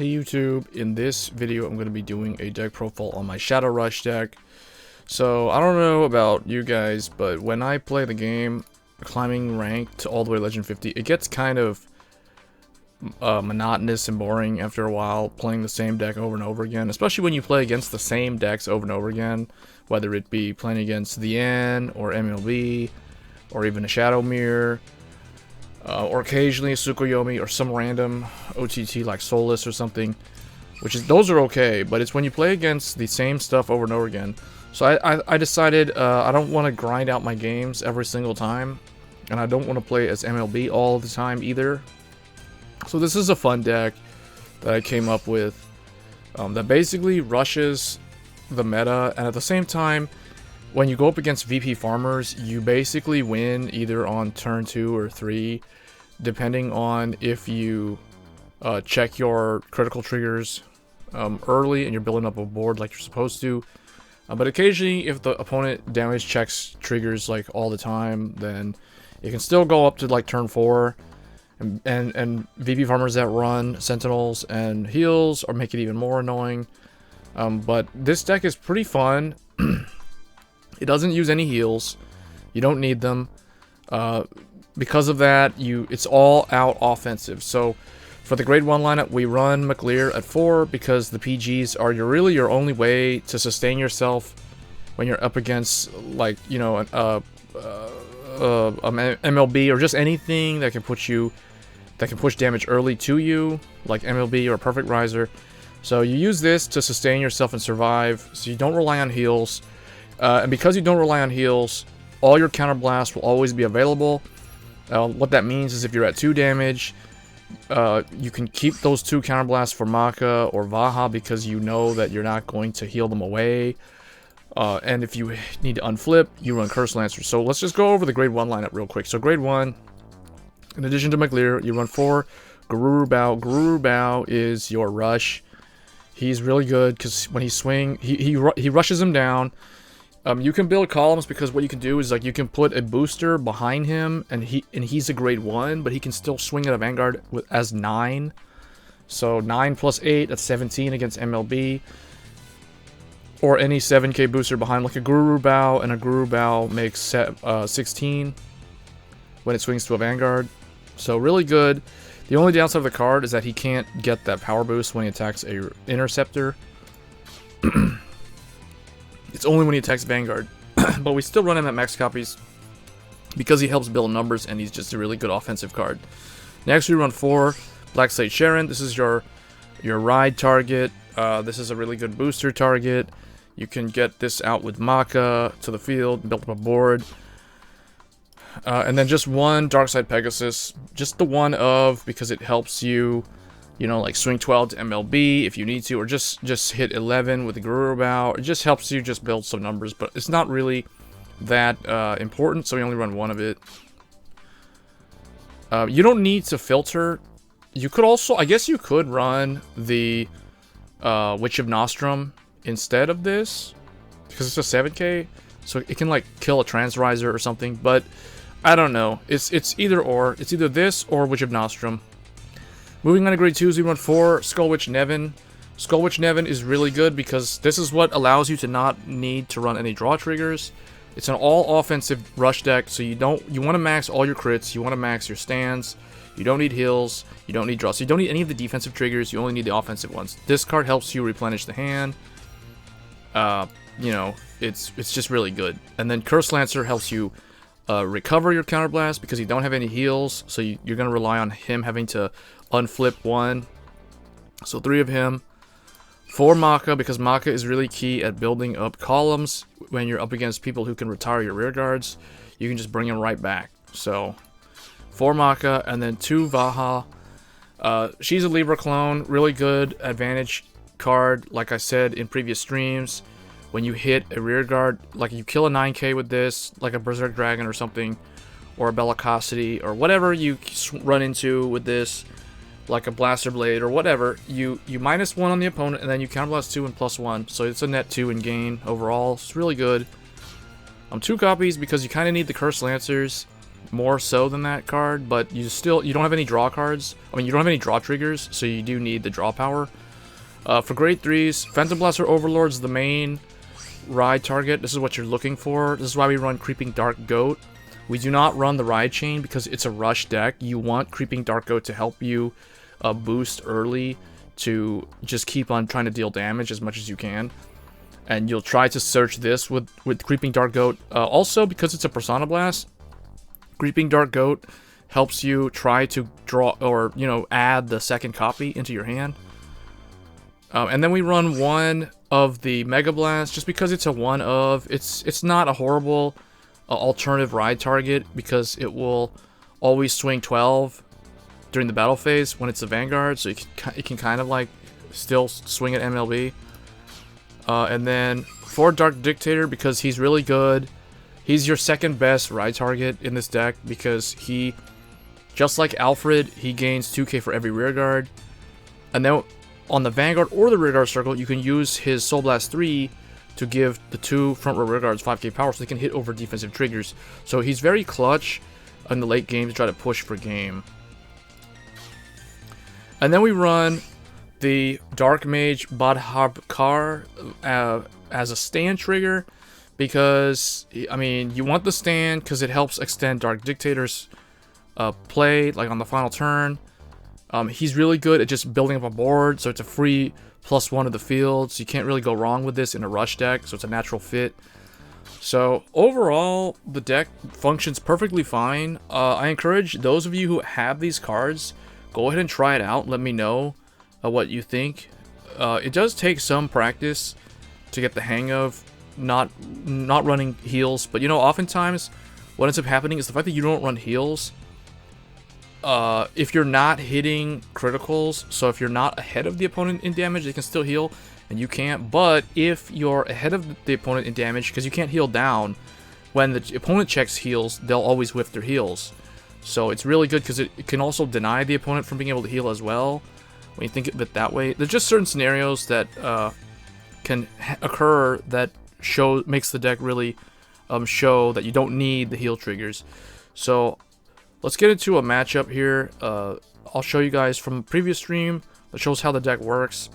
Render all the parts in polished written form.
Hey YouTube, in this video I'm going to be doing a deck profile on my Shadow Rush deck. So I don't know about you guys, but when I play the game, climbing rank to all the way to Legend 50, it gets kind of monotonous and boring after a while playing the same deck over and over again, especially when you play against the same decks over and over again, whether it be playing against the N or MLB or even a Shadow Mirror. Or occasionally a Tsukuyomi or some random OTT like Soulless or something, those are okay, but it's when you play against the same stuff over and over again. So I decided I don't want to grind out my games every single time, and I don't want to play as MLB all the time either. So this is a fun deck that I came up with that basically rushes the meta, and at the same time, when you go up against VP farmers, you basically win either on turn 2 or 3, depending on if you check your critical triggers early and you're building up a board like you're supposed to. But occasionally, if the opponent damage checks triggers like all the time, then it can still go up to like turn 4. And VP farmers that run sentinels and heals or make it even more annoying. But this deck is pretty fun. It doesn't use any heals. You don't need them. Because of that, it's all out offensive. So for the grade 1 lineup, we run McLear at 4 because the PGs are really your only way to sustain yourself when you're up against, like, you know, an MLB or just anything that can push damage early to you, like MLB or Perfect Riser. So you use this to sustain yourself and survive, so you don't rely on heals. And because you don't rely on heals, all your counterblasts will always be available. What that means is if you're at 2 damage, you can keep those 2 counterblasts for Maka or Vaha because you know that you're not going to heal them away. And if you need to unflip, you run Curse Lancer. So let's just go over the grade 1 lineup real quick. So grade 1, in addition to McLear, you run 4 Guru Bao. Guru Bao is your rush. He's really good because when he swing, he rushes him down. You can build columns because what you can do is like you can put a booster behind him, and he's a grade 1, but he can still swing at a Vanguard as 9. So 9 plus 8, that's 17 against MLB. Or any 7k booster behind, like a Guru Bao, and a Guru Bao makes 16 when it swings to a Vanguard. So really good. The only downside of the card is that he can't get that power boost when he attacks a Interceptor. It's only when he attacks Vanguard. But we still run him at max copies because he helps build numbers and he's just a really good offensive card. Next we run 4 Black Slate Sharon. This is your ride target. This is a really good booster target. You can get this out with Maka to the field, build up a board. And then just 1 Darkside Pegasus. Just the one of, because it helps you, you know, like swing 12 to MLB if you need to, or just hit 11 with the Guru Bao. It just helps you just build some numbers, but it's not really that important, so we only run 1 of it. You don't need to filter. You could also, I guess you could run the Witch of Nostrum instead of this, because it's a 7k, so it can like kill a Transriser or something, but I don't know. It's either or. It's either this or Witch of Nostrum. Moving on to grade 2s, we run 4 Skullwitch Nevin. Skullwitch Nevin is really good because this is what allows you to not need to run any draw triggers. It's an all offensive rush deck, so you want to max all your crits, you want to max your stands, you don't need heals, you don't need draws, so you don't need any of the defensive triggers, you only need the offensive ones. This card helps you replenish the hand. You know, it's just really good. And then Curse Lancer helps you recover your counterblast because you don't have any heals, so you're going to rely on him having to unflip 1. So 3 of him. 4 Maka, because Maka is really key at building up columns when you're up against people who can retire your rear guards. You can just bring him right back. So 4 Maka, and then 2 Vaha. She's a Libra clone, really good advantage card. Like I said in previous streams, when you hit a rear guard, like you kill a 9k with this, like a Berserk Dragon or something, or a Bellicosity, or whatever you run into with this, like a Blaster Blade or whatever, you -1 on the opponent, and then you counterblast 2 and +1, so it's a net 2 in gain overall. It's really good. 2 copies because you kind of need the Curse Lancers. more so than that card, but you don't have any draw cards. I mean, you don't have any draw triggers, so you do need the draw power. For grade 3s, Phantom Blaster Overlord's the main ride target. This is what you're looking for. This is why we run Creeping Dark Goat. We do not run the ride chain because it's a rush deck. You want Creeping Dark Goat to help you boost early to just keep on trying to deal damage as much as you can. And you'll try to search this with Creeping Dark Goat. Also, because it's a Persona Blast, Creeping Dark Goat helps you try to draw or, you know, add the second copy into your hand. And then we run one of the Mega Blast just because it's a one of. It's not a horrible alternative ride target because it will always swing 12 during the battle phase when it's a Vanguard, so it can kind of like still swing at MLB. And then for Dark Dictator, because he's really good, he's your second best ride target in this deck because he, just like Alfred, he gains 2k for every rear guard. And then on the Vanguard or the rear guard circle, you can use his Soul Blast 3 to give the 2 front row rear guards 5k power so they can hit over defensive triggers. So he's very clutch in the late game to try to push for game. And then we run the Dark Mage Badhabkar as a stand trigger because, I mean, you want the stand because it helps extend Dark Dictator's play, like on the final turn. He's really good at just building up a board, so it's a free +1 of the field, so you can't really go wrong with this in a rush deck, so it's a natural fit. So overall, the deck functions perfectly fine. I encourage those of you who have these cards, go ahead and try it out. Let me know what you think. It does take some practice to get the hang of not running heals, but you know, oftentimes what ends up happening is the fact that you don't run heals. If you're not hitting criticals, so if you're not ahead of the opponent in damage, they can still heal, and you can't. But if you're ahead of the opponent in damage, because you can't heal down, when the opponent checks heals, they'll always whiff their heals. So it's really good because it can also deny the opponent from being able to heal as well, when you think of it that way. There's just certain scenarios that can occur that makes the deck really show that you don't need the heal triggers. So let's get into a matchup here. I'll show you guys from a previous stream that shows how the deck works.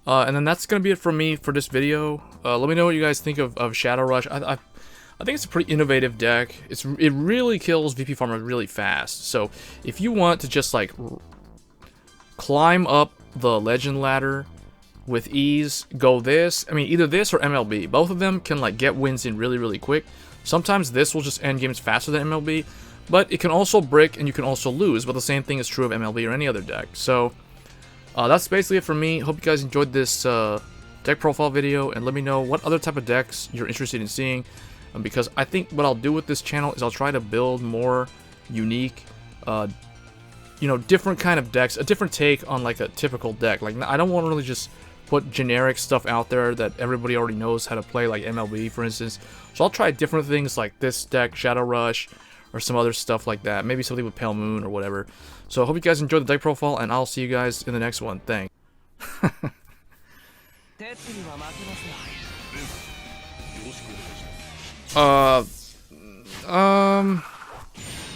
And then that's going to be it from me for this video. Let me know what you guys think of Shadow Rush. I think it's a pretty innovative deck. It really kills VP farmers really fast. So if you want to just like climb up the legend ladder with ease, go this. I mean, either this or MLB. Both of them can like get wins in really, really quick. Sometimes this will just end games faster than MLB, but it can also brick and you can also lose. But the same thing is true of MLB or any other deck. So that's basically it for me. Hope you guys enjoyed this deck profile video, and let me know what other type of decks you're interested in seeing. Because I think what I'll do with this channel is I'll try to build more unique, you know, different kind of decks, a different take on like a typical deck. Like, I don't want to really just put generic stuff out there that everybody already knows how to play, like MLB, for instance. So I'll try different things like this deck, Shadow Rush, or some other stuff like that. Maybe something with Pale Moon or whatever. So I hope you guys enjoyed the deck profile, and I'll see you guys in the next one. Thanks.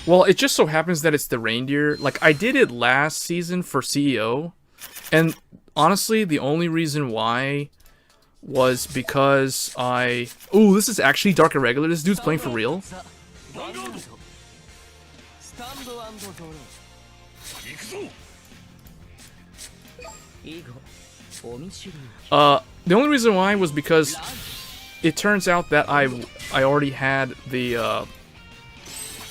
Well, it just so happens that it's the reindeer. Like, I did it last season for CEO, and honestly, the only reason why was because ooh, this is actually Dark Irregular. This dude's playing for real. The only reason why was because it turns out that I already had the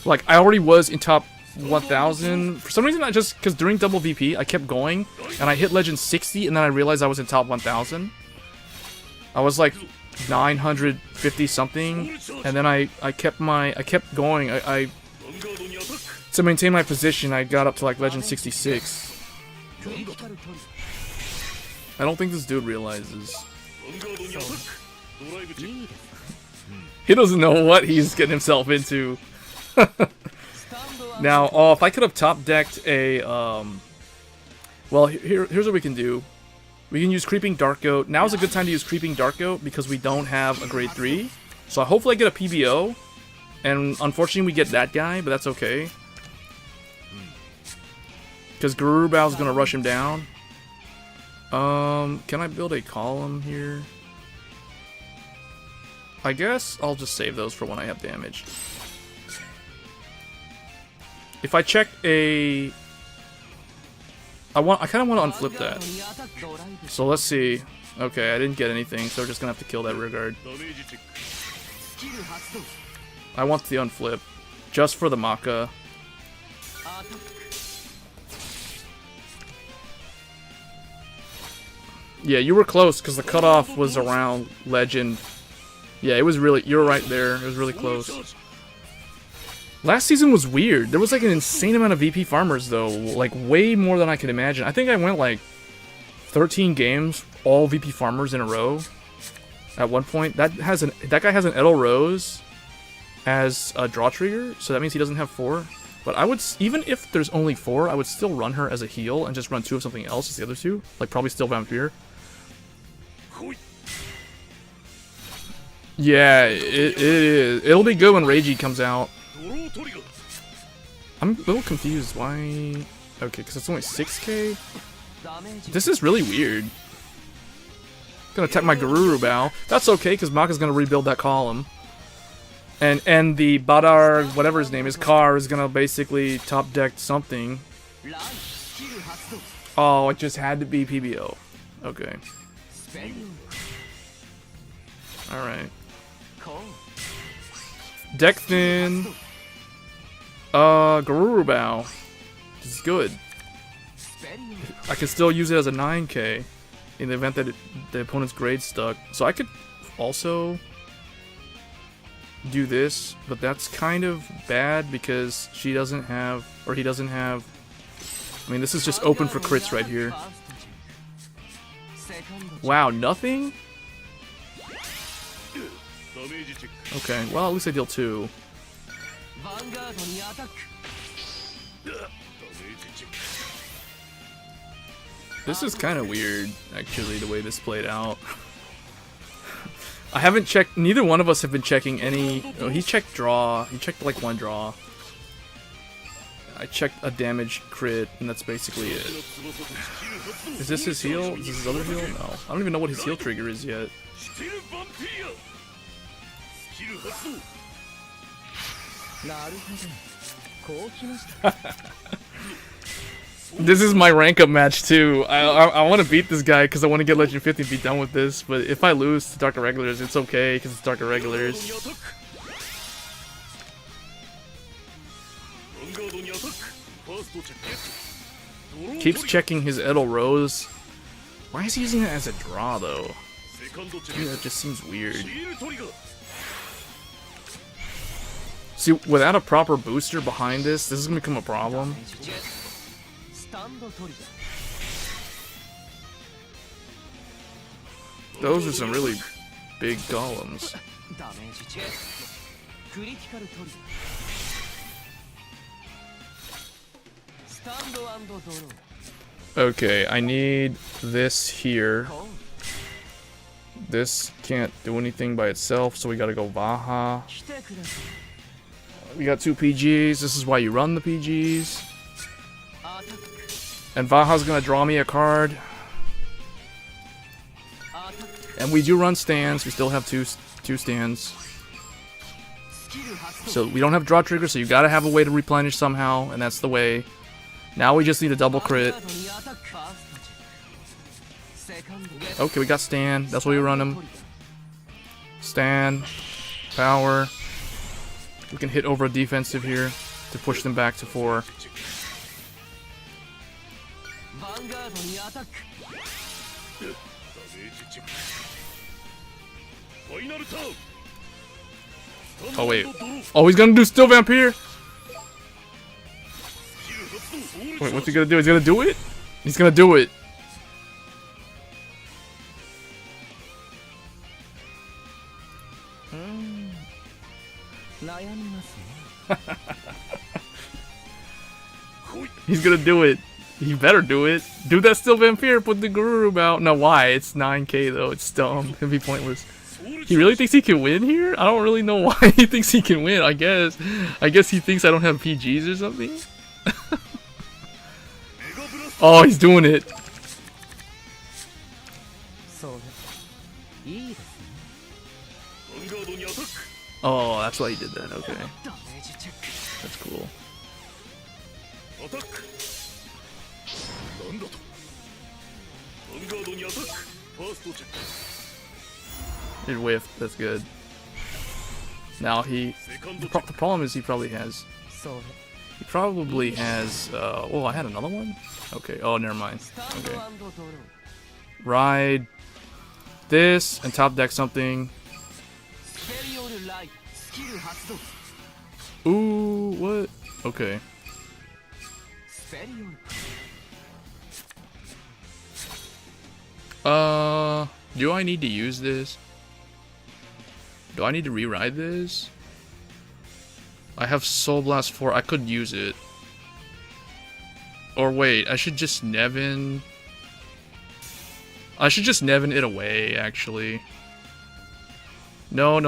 like, I already was in top 1000. For some reason, because during double VP I kept going and I hit legend 60, and then I realized I was in top 1000. I was like 950 something, and then I kept going. To maintain my position, I got up to like legend 66. I don't think this dude realizes. He doesn't know what he's getting himself into. Now, if I could have top decked a, well, here's what we can do. We can use Creeping Dark Goat. Now's a good time to use Creeping Dark Goat because we don't have a grade 3. So hopefully I get a PBO, And unfortunately we get that guy, but that's okay. Because Garurubao's gonna rush him down. Can I build a column here? I guess I'll just save those for when I have damage. If I check a... I kind of want to unflip that. So let's see. Okay, I didn't get anything, so we're just gonna have to kill that rear guard. I want the unflip, just for the Maka. Yeah, you were close, because the cutoff was around Legend. Yeah, it was really... You were right there. It was really close. Last season was weird. There was like an insane amount of VP farmers, though. Like, way more than I could imagine. I think I went like 13 games, all VP farmers in a row. At one point. That guy has an Edel Rose as a draw trigger, so that means he doesn't have 4. But I would... Even if there's only 4, I would still run her as a heal and just run 2 of something else as the other 2. Like, probably still Vampire. Yeah, it is. It'll be good when Reiji comes out. I'm a little confused. Why? Okay, because it's only 6k? This is really weird. Gonna attack my Garurubao. That's okay, because Maka's gonna rebuild that column. And the Badar, whatever his name is, Car, is gonna basically top deck something. Oh, it just had to be PBO. Okay. Alright. Deck thin. Garurubao. This is good. I can still use it as a 9k in the event that the opponent's grade stuck. So I could also do this, but that's kind of bad because she doesn't have, or he doesn't have. I mean, this is just open for crits right here. Wow, nothing? Okay, well, at least I deal 2. This is kind of weird, actually, the way this played out. I haven't checked, neither one of us have been checking any... Oh, he checked draw. He checked like 1 draw. I checked a damage crit, and that's basically it. Is this his heal? Is this his other heal? No. I don't even know what his heal trigger is yet. This is my rank up match too. I want to beat this guy because I want to get Legend 50 and be done with this. But if I lose to Dark Irregulars, it's okay because it's Dark Irregulars. Keeps checking his Edel Rose. Why is he using it as a draw though? Dude, that just seems weird. See, without a proper booster behind this is gonna become a problem. Those are some really big golems. Okay, I need this here. This can't do anything by itself, so we gotta go Vaha. We got 2 PGs. This is why you run the PGs. And Vaha's gonna draw me a card. And we do run stands. We still have two stands. So we don't have draw trigger, so you gotta have a way to replenish somehow, and that's the way. Now we just need a double crit. Okay, we got stand. That's why we run them. Stand. Power. We can hit over a defensive here to push them back to 4. Oh wait. Oh, he's gonna do still Vampire? Wait, what's he gonna do? He's gonna do it? He's gonna do it. He's gonna do it. He better do it. Do that still Vampire, put the Garurubao out. No, why? It's 9k though. It's dumb. It'd be pointless. He really thinks he can win here? I don't really know why he thinks he can win. I guess he thinks I don't have PGs or something. Oh, he's doing it. Oh, that's why he did that. Okay. That's cool. It whiffed. That's good. Now the problem is he probably has. Oh, I had another one. Okay. Oh, never mind. Okay. Ride this and top deck something. Ooh, what? Okay. Do I need to use this? Do I need to rewrite this? I have Soul Blast 4. I could use it. Or wait, I should just Nevin. I should just Nevin it away, actually. No,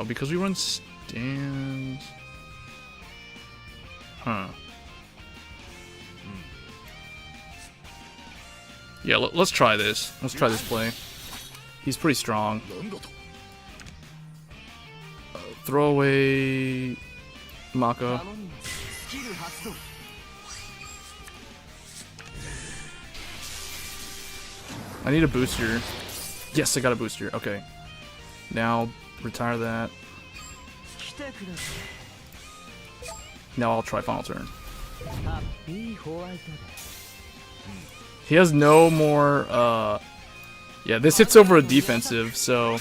because we run stands. Huh. Yeah, let's try this. Let's try this play. He's pretty strong. Throw away Maka. I need a booster. Yes, I got a booster. Okay. Now, retire that. Now I'll try final turn. He has no more, yeah, this hits over a defensive, so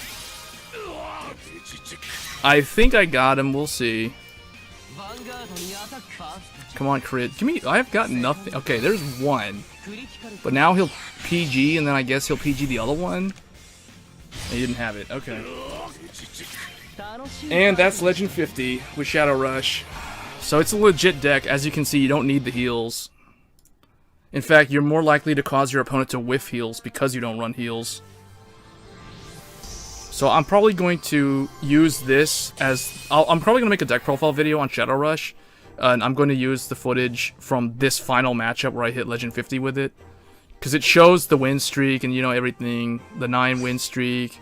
I think I got him. We'll see. Come on, crit. Give me. I've got nothing. Okay, there's one. But now he'll PG, and then I guess he'll PG the other one. He didn't have it. Okay. And that's Legend 50 with Shadow Rush. So it's a legit deck. As you can see, you don't need the heals. In fact, you're more likely to cause your opponent to whiff heals because you don't run heals. So I'm probably going to use this as... I'm probably going to make a deck profile video on Shadow Rush. And I'm going to use the footage from this final matchup where I hit Legend 50 with it. Because it shows the win streak and, you know, everything. The 9 win streak.